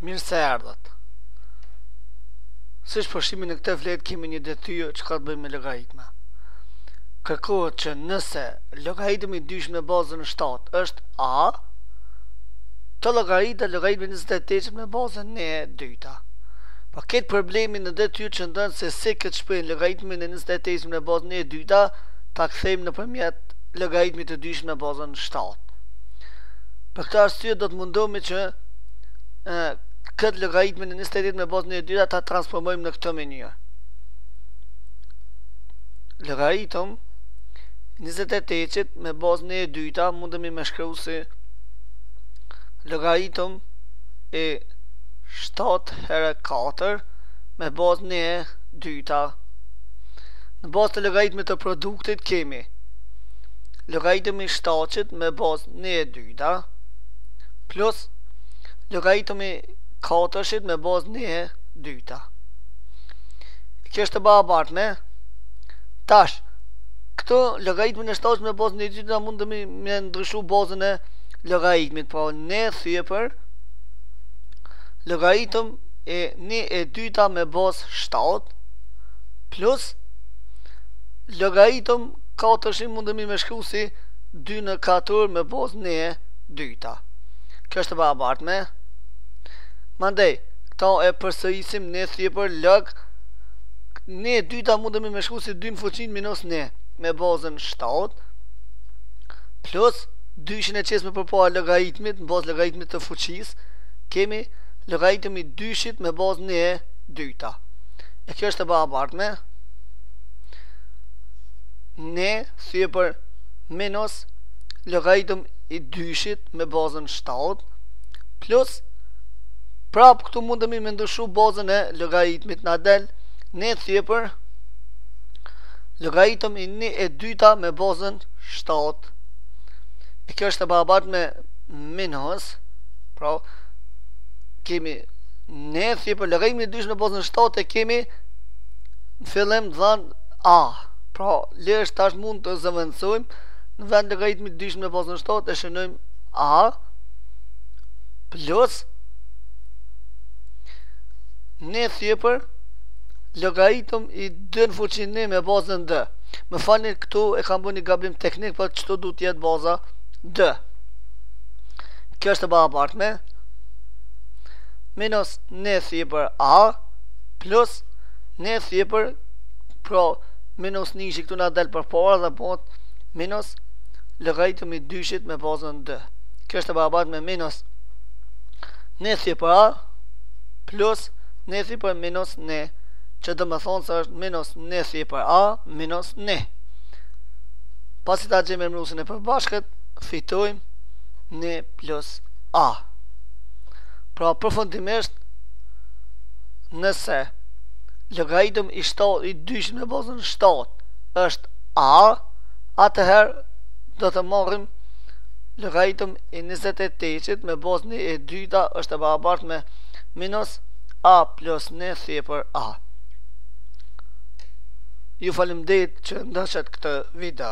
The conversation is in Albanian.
Mirë se erdhët. Siç përshimin në këtë fletë kemi një detyrë që ka të bëjë me logaritma. Kërkohet që nëse logaritmi i dyshim në bazën 7 është a, të logaritmi 28 në bazën e dyta. Pa këtë problemin në detyrë që ndonë se si këtë shpejnë logaritmin e 28 në bazën e dyta, ta kthejmë nëpërmjet logaritmit të dyshim në bazën 7. Për këtë arsye do të mundohemi që këtë logaritmin e 28 në bazën e dyta ta transformojmë në këtë mënyrë. Logaritëm 28 me bazën e dyta mundemi me shkruaj si logaritëm e 7 herë 4 me bazën e dyta. Në bazë të logaritmit të produktit kemi logaritëm i 7 me bazën e dyta plus logaritëm i 4 me bazën e dyta. Kjo është e barabartë me tash. Këto logaritmin e 7 me bazën e dyta mundemi me ndryshu bazën e logaritmit, pra ne thye për logaritëm e 1 e dyta me bazë 7 plus logaritëm 4 mundemi me shkruaj si 2 në 4 me bazën e dyta. Kjo është e barabartë me mandej, këta e përsërisim ne thye për log ne e dyta mundemi me shkruaj si 2 në fuqin minus ne me bazën 7 plus 2 e qes me përpara logaritmit në bazë logaritmit të fuqis kemi logaritëm i 2 me bazën e dyta. E kjo është e barabartë me ne thye për minus logaritëm i 2 me bazën 7 plus prap këtu mundemi me ndryshu bazën e logaritmit na del ne thye për logaritëm i 1 e dyta me bazën 7. E kjo është e barabartë me minus, pra kemi ne thye për logaritmin e 2 me bazën 7 e kemi në fillim dhënë a. Pra lesh tash mund të zëvendësojmë në vend logaritmit 2 me bazën 7 e shënojmë a plus ne thye për logaritëm i 2 në fuqin ne me bazën d. Më falni, këtu e kam bërë një gabim teknik, por çto duhet të jetë baza d. Kjo është e barabartë me minus ne thye për a plus ne thye për pra minus nishi këtu na del përpara dhe bëhet minus logaritëm i 2 me bazën d. Kjo është e barabartë me minus ne thye për a plus ne thye për minus ne, që do më thonë se është minus ne thye për a minus ne. Pasi ta gjejmë emërnusin e përbashkët, fitojmë ne plus a. Pra përfundimisht, nëse logaritëm i 2 me bazën 7 është a, atëherë do të marrim logaritëm i 28 me bazën e dyta është e barabartë me minus a plus ne thye për a. Ju faleminderit që ndoqët këtë video.